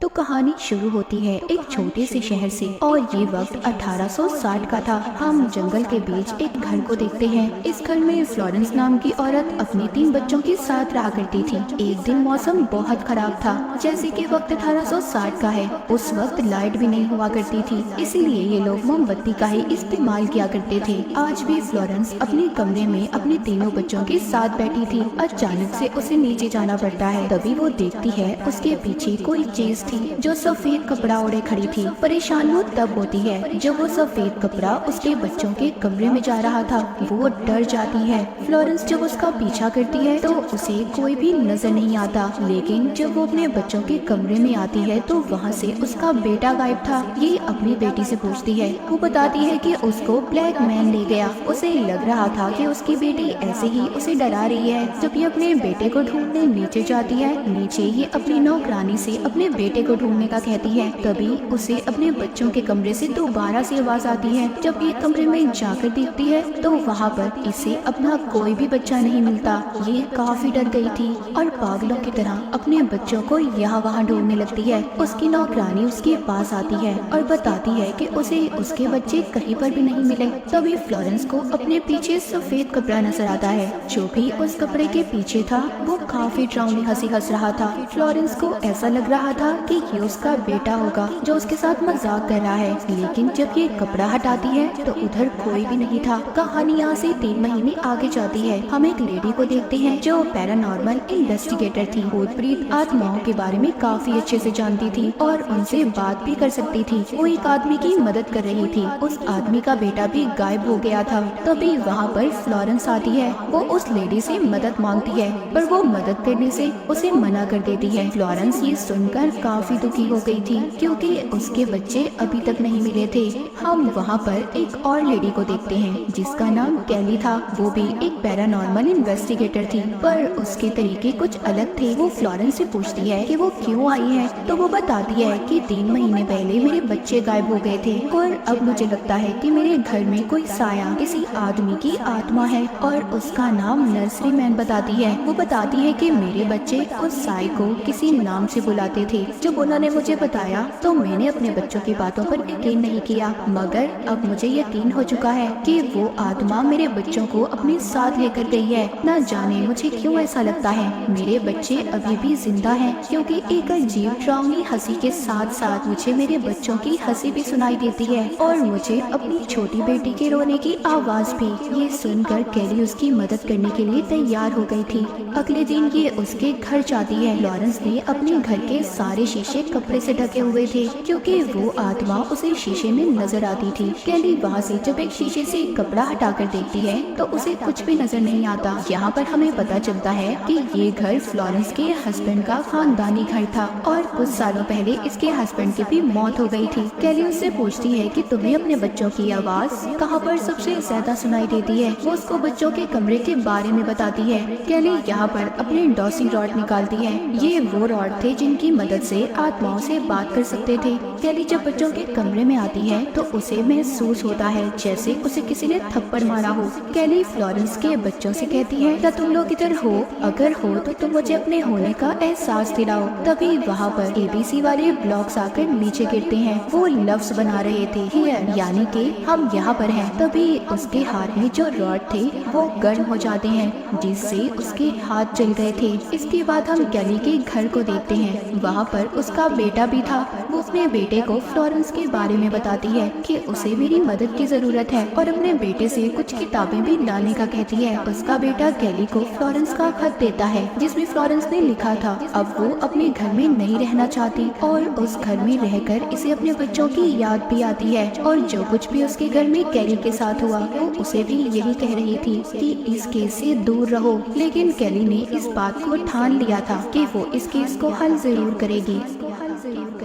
तो कहानी शुरू होती है एक छोटे से शहर से और ये वक्त 1860 का था। हम जंगल के बीच एक घर को देखते हैं। इस घर में फ्लोरेंस नाम की औरत अपने 3 बच्चों के साथ रहा करती थी। एक दिन मौसम बहुत खराब था। जैसे कि वक्त 1860 का है, उस वक्त लाइट भी नहीं हुआ करती थी, इसीलिए ये लोग मोमबत्ती का ही इस्तेमाल किया करते थे। आज भी फ्लोरेंस अपने कमरे में अपने तीनों बच्चों के साथ बैठी थी। अचानक से उसे नीचे जाना पड़ता है। तभी वो देखती है उसके पीछे कोई चीज थी जो सफेद कपड़ा ओढ़े खड़ी थी। परेशान वो तब होती है जब वो सफेद कपड़ा उसके बच्चों के कमरे में जा रहा था। वो डर जाती है। फ्लोरेंस जब उसका पीछा करती है तो उसे कोई भी नजर नहीं आता, लेकिन जब वो अपने बच्चों के कमरे में आती है तो वहाँ से उसका बेटा गायब था। ये अपनी बेटी से पूछती है। वो बताती है कि उसको ब्लैक मैन ले गया। उसे लग रहा था कि उसकी बेटी ऐसे ही उसे डरा रही है। जब ये अपने बेटे को ढूंढने नीचे जाती है, नीचे ये अपनी नौकरानी से अपने बेटे को ढूंढने का कहती है। तभी उसे अपने बच्चों के कमरे से दोबारा से आवाज आती है। जब ये कमरे में जाकर देखती है तो वहाँ पर इसे अपना कोई भी बच्चा नहीं मिलता। ये काफी डर गई थी और पागलों की तरह अपने बच्चों को यहाँ वहाँ ढूंढने लगती है। उसकी नौकरानी उसके पास आती है और बताती है कि उसे उसके बच्चे कहीं पर भी नहीं मिले। तभी फ्लोरेंस को अपने पीछे सफेद कपड़ा नजर आता है। जो भी उस कपड़े के पीछे था वो काफी डरावनी हंसी हंस रहा था। फ्लोरेंस को ऐसा लग रहा था कि ये उसका बेटा होगा जो उसके साथ मजाक कर रहा है। लेकिन जब ये कपड़ा हटाती है तो उधर कोई भी नहीं था। कहानी यहाँ से 3 महीने आगे जाती है। हम एक लेडी को देखते हैं जो पैरानॉर्मल इन्वेस्टिगेटर थी। भूत-प्रेत आत्माओं के बारे में काफी अच्छे से जानती थी और उनसे बात भी कर सकती थी। वो एक आदमी की मदद कर रही थी। उस आदमी का बेटा भी गायब हो गया था। तभी वहाँ पर फ्लोरेंस आती है। वो उस लेडी से मदद मांगती है, पर वो मदद करने से उसे मना कर देती है। फ्लोरेंस ये सुनकर काफी दुखी हो गई थी क्योंकि उसके बच्चे अभी तक नहीं मिले थे। हम वहाँ पर एक और लेडी को देखते हैं जिसका नाम कैली था। वो भी एक पैरानॉर्मल इन्वेस्टिगेटर थी, पर उसके तरीके कुछ अलग थे। वो फ्लोरेंस से पूछती है कि वो क्यों आई है, तो वो बताती है कि 3 महीने पहले मेरे बच्चे गायब हो गए थे और अब मुझे लगता है कि मेरे घर में कोई साया किसी आदमी की आत्मा है और उसका नाम नर्सरी मैन बताती है। वो बताती है कि मेरे बच्चे उस साय को किसी नाम से बुलाते थे। जब उन्होंने मुझे बताया तो मैंने अपने बच्चों की बातों पर यकीन नहीं किया, मगर अब मुझे यकीन हो चुका है कि वो आत्मा मेरे बच्चों को अपने साथ लेकर गई है। न जाने मुझे क्यों ऐसा लगता है मेरे बच्चे अभी भी जिंदा हैं, क्योंकि एक अजीब डरावनी हंसी के साथ साथ मुझे मेरे बच्चों की हंसी भी सुनाई देती है और मुझे अपनी छोटी बेटी के रोने की आवाज भी। ये सुनकर कैली उसकी मदद करने के लिए तैयार हो गई थी। अगले दिन ये उसके घर जाती है। लॉरेंस ने अपने घर के सारे शीशे कपड़े से ढके हुए थे क्योंकि वो आत्मा उसे शीशे में नजर आती थी। कैली वहाँ से जब एक शीशे से कपड़ा हटाकर देखती है तो उसे कुछ भी नजर नहीं आता। यहाँ पर हमें पता चलता है कि ये घर फ्लोरेंस के हस्बैंड का खानदानी घर था और कुछ सालों पहले इसके हस्बैंड की भी मौत हो गई थी। कैली उससे पूछती है कि तुम्हें अपने बच्चों की आवाज कहाँ पर सबसे ज्यादा सुनाई देती है। वो उसको बच्चों के कमरे के बारे में बताती है। कैली यहाँ पर अपने डॉसिंग रॉड निकालती है। ये वो रॉड थे जिनकी मदद से आत्माओं से बात कर सकते थे। कैली जब बच्चों के कमरे में आती है तो उसे महसूस होता है जैसे उसे किसी ने थप्पड़ मारा हो। कैली फ्लोरेंस के बच्चों से कहती है, क्या तुम लोग इधर हो? अगर हो तो तुम मुझे अपने होने का एहसास दिलाओ। तभी वहाँ पर ABC वाले ब्लॉक्स आकर नीचे गिरते हैं। वो लफ्ज बना रहे थे हियर, यानी कि हम यहाँ पर हैं। तभी उसके हाथ में जो रॉड थे वो गर्म हो जाते हैं जिससे उसके हाथ जल गए थे। इसके बाद हम कैली के घर को देखते हैं। वहाँ पर उसका बेटा भी था। वो अपने बेटे को फ्लोरेंस के बारे में बताती है कि उसे मेरी मदद की जरूरत है और अपने बेटे से कुछ किताबें भी लाने का कहती है। उसका बेटा कैली को फ्लोरेंस का खत देता है जिसमें फ्लोरेंस ने लिखा था अब वो अपने घर में नहीं रहना चाहती और उस घर में रहकर इसे अपने बच्चों की याद भी आती है और जो कुछ भी उसके घर में कैली के साथ हुआ वो उसे भी यही कह रही थी कि इस केस से दूर रहो। लेकिन कैली ने इस बात को ठान लिया था कि वो इस केस को हल जरूर करेगी।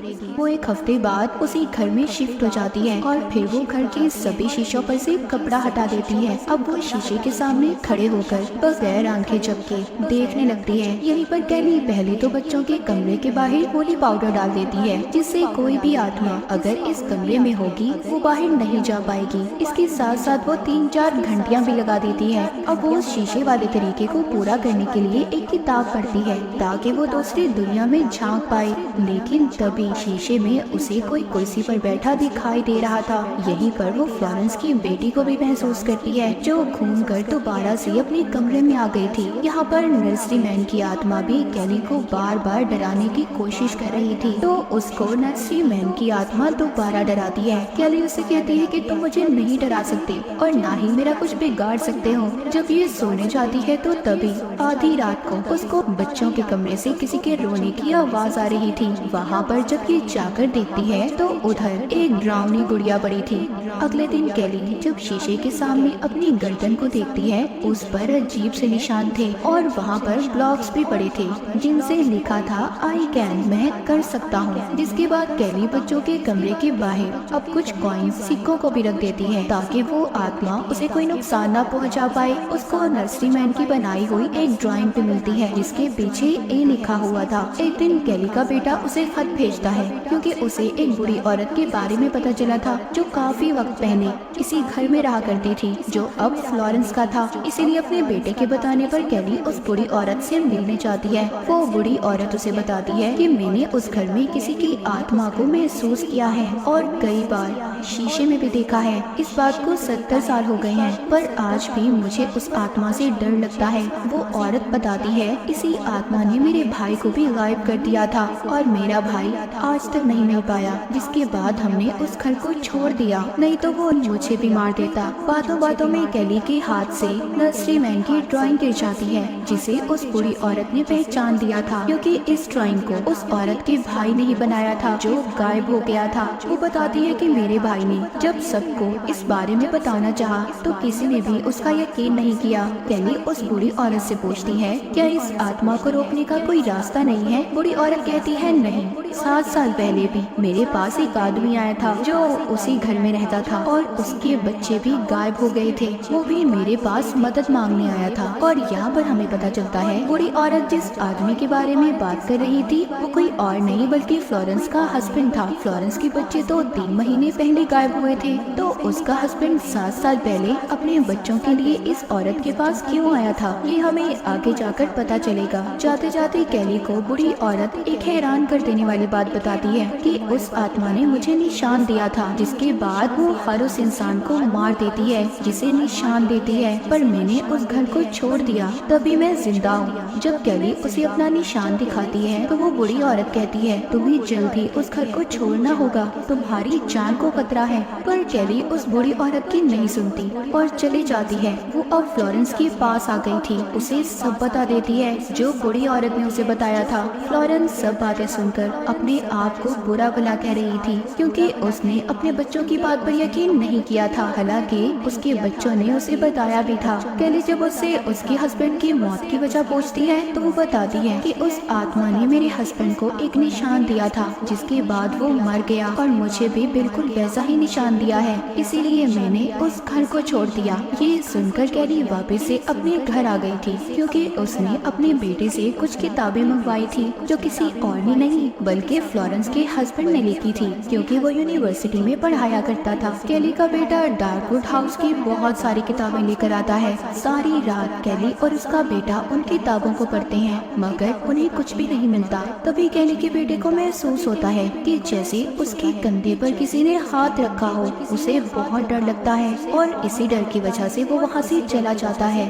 करेगी। वो एक हफ्ते बाद उसी घर में शिफ्ट हो जाती है और फिर वो घर के सभी शीशों पर से कपड़ा हटा देती है। अब वो शीशे के सामने खड़े होकर बगैर आंखें झपके देखने लगती है। यहीं पर कैली पहले तो बच्चों के कमरे के बाहर होली पाउडर डाल देती है, जिससे कोई भी आत्मा अगर इस कमरे में होगी वो बाहर नहीं जा पाएगी। इसके साथ साथ वो 3-4 घंटियां भी लगा देती है। अब वो उस शीशे वाले तरीके को पूरा करने के लिए एक किताब पढ़ती है ताकि वो दूसरी दुनिया में झांक पाए। लेकिन तभी शीशे में उसे कोई कुर्सी पर बैठा दिखाई दे रहा था। यहीं पर वो फ्लोरेंस की बेटी को भी महसूस करती है, जो घूमकर दोबारा से अपने कमरे में आ गई थी। यहाँ पर नर्सरी मैन की आत्मा भी कैली को बार बार डराने की कोशिश कर रही थी, तो उसको नर्सरी मैन की आत्मा दोबारा डराती है। कैली उसे कहती है कि तुम मुझे नहीं डरा सकते और ना ही मेरा कुछ बिगाड़ सकते हो। जब ये सोने जाती है तो तभी आधी रात को उसको बच्चों के कमरे से किसी के रोने की आवाज आ रही थी। वहाँ पर जब ये जाकर देखती है तो उधर एक डरावनी गुड़िया पड़ी थी। अगले दिन कैली जब शीशे के सामने अपनी गर्दन को देखती है, उस पर अजीब से निशान थे और वहाँ पर ब्लॉक्स भी पड़े थे जिनसे लिखा था आई कैन, मैं कर सकता हूँ। जिसके बाद कैली बच्चों के कमरे के बाहर अब कुछ कॉइन्स सिक्कों को भी रख देती है ताकि वो आत्मा उसे कोई नुकसान न पहुँचा पाए। उसको नर्सरी मैन की बनाई हुई एक ड्राइंग भी मिलती है जिसके पीछे ए लिखा हुआ था। एक दिन कैली का बेटा उसे खत भेजता है क्योंकि उसे एक बुरी औरत के बारे में पता चला था जो काफी वक्त पहले इसी घर में रहा करती थी, जो अब फ्लोरेंस का था। इसीलिए अपने बेटे के बताने पर कैली उस बुरी औरत से मिलने जाती है। वो बुरी औरत उसे बताती है कि मैंने उस घर में किसी की आत्मा को महसूस किया है और कई बार शीशे में भी देखा है। इस बात को 70 साल हो गए हैं पर आज भी मुझे उस आत्मा से डर लगता है। वो औरत बताती है इसी आत्मा ने मेरे भाई को भी गायब कर दिया था और मेरा भाई आज तक नहीं मिल पाया, जिसके बाद हमने उस घर को छोड़ दिया, नहीं तो वो मुझे भी मार देता। बातों बातों में कैली के हाथ से नर्सरी मैन की ड्राइंग गिर जाती है जिसे उस बुरी औरत ने पहचान दिया था, क्योंकि इस ड्राइंग को उस औरत के भाई ने ही बनाया था जो गायब हो गया था। वो बताती है कि मेरे भाई ने जब सबको इस बारे में बताना चाहा तो किसी ने भी उसका यकीन नहीं किया। कैली उस बुरी औरत से पूछती है क्या इस आत्मा को रोकने का कोई रास्ता नहीं है। बुरी औरत कहती है नहीं, 7 साल पहले भी मेरे पास एक आदमी आया था जो उसी घर में रहता था और उसके बच्चे भी गायब हो गए थे। वो भी मेरे पास मदद मांगने आया था। और यहाँ पर हमें पता चलता है बुरी औरत जिस आदमी के बारे में बात कर रही थी वो कोई और नहीं बल्कि फ्लोरेंस का हस्बैंड था। फ्लोरेंस के बच्चे तो 3 महीने पहले गायब हुए थे, तो उसका हस्बैंड 7 साल पहले अपने बच्चों के लिए इस औरत के पास क्यों आया था, ये हमें आगे जाकर पता चलेगा। जाते जाते कैली को बुरी औरत एक हैरान कर देने वाली बात बताती है कि उस आत्मा ने मुझे निशान दिया था, जिसके बाद वो हर उस इंसान को मार देती है जिसे निशान देती है, पर मैंने उस घर को छोड़ दिया तभी मैं जिंदा हूँ। जब कैली उसे अपना निशान दिखाती है तो वो बुरी औरत कहती है तुम्हें जल्द ही उस घर को छोड़ना होगा, तुम्हारी जान को खतरा है। पर कैली उस बुरी औरत की नहीं सुनती और चली जाती है। वो अब फ्लोरेंस के पास आ गई थी, उसे सब बता देती है जो बुरी औरत ने उसे बताया था। फ्लोरेंस सब बातें सुनकर अपने आप को बुरा भला कह रही थी क्योंकि उसने अपने बच्चों की बात पर यकीन नहीं किया था, हालांकि उसके बच्चों ने उसे बताया भी था। कैली जब उससे उसके हस्बैंड की मौत की वजह पूछती है तो वो बताती है कि उस आत्मा ने मेरे हस्बैंड को एक निशान दिया था जिसके बाद वो मर गया और मुझे भी बिल्कुल वैसा ही निशान दिया है, इसीलिए मैंने उस घर को छोड़ दिया। ये सुनकर कैली वापस से अपने घर आ गई थी क्योंकि उसने अपने बेटे से कुछ किताबें मंगवाई थी जो किसी और ने नहीं बल्कि फ्लोरेंस के हस्बैंड ने लिखी थी क्योंकि वो यूनिवर्सिटी में पढ़ाया करता था। कैली का बेटा डार्कवुड हाउस की बहुत सारी किताबें लेकर आता है। सारी रात कैली और उसका बेटा उन किताबों को पढ़ते हैं मगर उन्हें कुछ भी नहीं मिलता। तभी कैली के बेटे को महसूस होता है कि जैसे उसके कंधे पर किसी ने हाथ रखा हो। उसे बहुत डर लगता है और इसी डर की वजह से वो वहाँ से चला जाता है।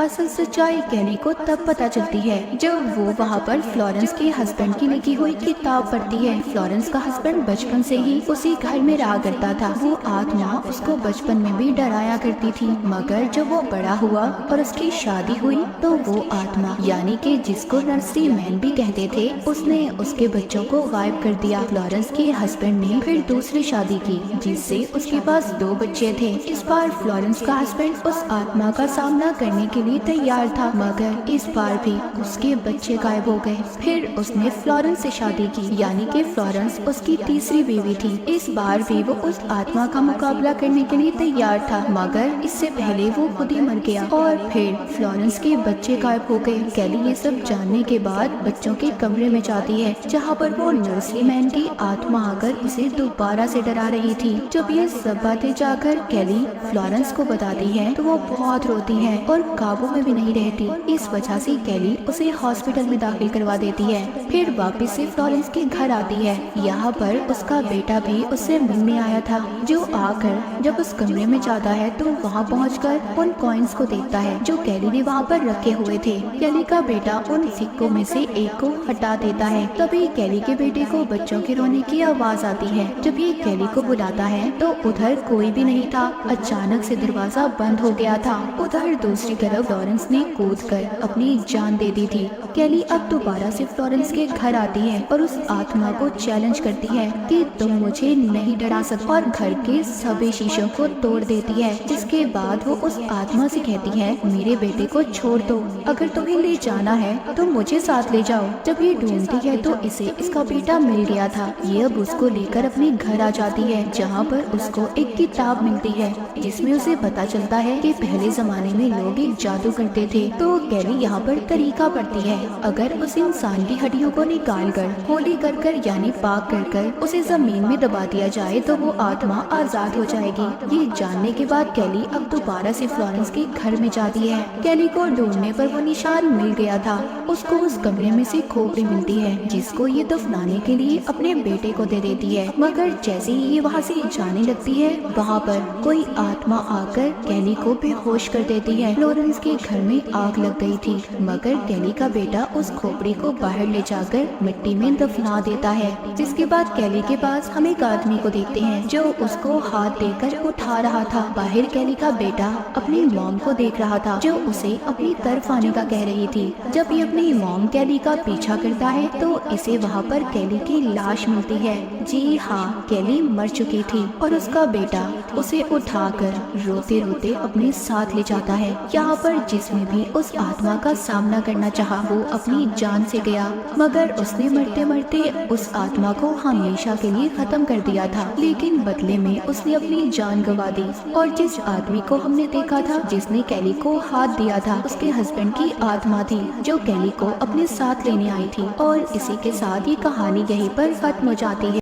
असल सच्चाई कैली को तब पता चलती है जब वो वहाँ पर फ्लोरेंस के हस्बैंड की लिखी हुई किताब पढ़ती है। फ्लोरेंस का हस्बैंड बचपन से ही उसी घर में रहा करता था। वो आत्मा उसको बचपन में भी डराया करती थी मगर जब वो बड़ा हुआ और उसकी शादी हुई तो वो आत्मा यानी कि जिसको नर्सरी मैन भी कहते थे उसने उसके बच्चों को गायब कर दिया। फ्लोरेंस के हस्बैंड ने फिर दूसरी शादी की जिससे उसके पास 2 बच्चे थे। इस बार फ्लोरेंस का हस्बैंड उस आत्मा का सामना करने के लिए तैयार था, मगर इस बार भी उसके बच्चे गायब हो गए। फिर उसने फ्लोरेंस से शादी की, यानी कि फ्लोरेंस उसकी तीसरी बीवी थी। इस बार भी वो उस आत्मा का मुकाबला करने के लिए तैयार था, मगर इससे पहले वो खुद ही मर गया और फिर फ्लोरेंस के बच्चे गायब हो गए। कैली ये सब जानने के बाद बच्चों के कमरे में जाती है, जहाँ पर वो नर्सरी मैन की आत्मा आकर उसे दोबारा से डरा रही थी। जब ये सब बातें जाकर कैली फ्लोरेंस को बताती है तो वो बहुत रोती है और काबू में भी नहीं रहती। इस वजह से कैली उसे हॉस्पिटल में दाखिल करवा देती है। फिर वापस से फ्लोरेंस के घर आती है। यहाँ पर उसका बेटा भी उससे मिलने आया था, जो आकर जब उस कमरे में जाता है तो वहाँ पहुंचकर उन कॉइन्स को देखता है जो कैली ने वहाँ पर रखे हुए थे। कैली का बेटा उन सिक्कों में से एक को हटा देता है। तभी कैली के बेटे को बच्चों के रोने की आवाज आती है। जब ये कैली को बुलाता है तो उधर कोई भी नहीं था। अचानक से दरवाजा बंद हो गया था। उधर दूसरी तरफ फ्लोरेंस ने कूदकर अपनी जान दे दी थी। कैली अब दोबारा से फ्लोरेंस के घर आती है और उस आत्मा को चैलेंज करती है कि तुम मुझे नहीं डरा सकते, और घर के सभी शीशों को तोड़ देती है। जिसके बाद वो उस आत्मा से कहती है, मेरे बेटे को छोड़ दो, अगर तुम्हें ले जाना है तो मुझे साथ ले जाओ। जब ये ढूंढती है तो इसे इसका बेटा मिल गया था। ये अब उसको लेकर अपने घर आ जाती है, जहाँ पर उसको एक किताब मिलती है जिसमें उसे पता चलता है कि पहले जमाने में लोग एक जादू करते थे। तो कैली यहाँ पर तरीका पढ़ती है, अगर उस इंसान की हड्डियों को निकाल कर होली कर यानी पाक कर उसे जमीन में दबा दिया जाए तो वो आत्मा आजाद हो जाएगी। ये जानने के बाद कैली अब दोबारा से फ्लोरेंस के घर में जाती है। कैली को ढूंढने पर वो निशान मिल गया था। उसको उस कमरे में से खोपड़ी मिलती है, जिसको ये दफनाने के लिए अपने बेटे को दे देती है। मगर जैसे ही ये वहाँ से जाने लगती है, वहाँ पर कोई आत्मा आकर कैली को बेहोश कर देती है। फ्लोरेंस के घर में आग लग गई थी, मगर कैली का बेटा उस खोपड़ी को बाहर ले जाकर मिट्टी में दफना देता है। जिसके बाद कैली के पास हम एक आदमी को देखते हैं जो उसको हाथ देकर उठा रहा था। बाहर कैली का बेटा अपनी मॉम को देख रहा था, जो उसे अपनी तरफ आने का कह रही थी। जब ये अपनी मॉम कैली का पीछा करता है तो इसे वहाँ पर कैली की लाश मिलती है। जी हाँ, कैली मर चुकी थी और उसका बेटा उसे उठाकर रोते रोते अपने साथ ले जाता है। यहाँ पर जिसने भी उस आत्मा का सामना करना चाहा वो अपनी जान से गया, मगर उसने मरते मरते उस आत्मा को हमेशा के लिए खत्म कर दिया था। लेकिन बदले में उसने अपनी जान गंवा दी। और जिस आदमी को हमने देखा था जिसने कैली को हाथ दिया था, उसके हस्बैंड की आत्मा थी जो कैली को अपने साथ लेने आई थी। और इसी के साथ ये कहानी यहीं पर खत्म हो जाती है।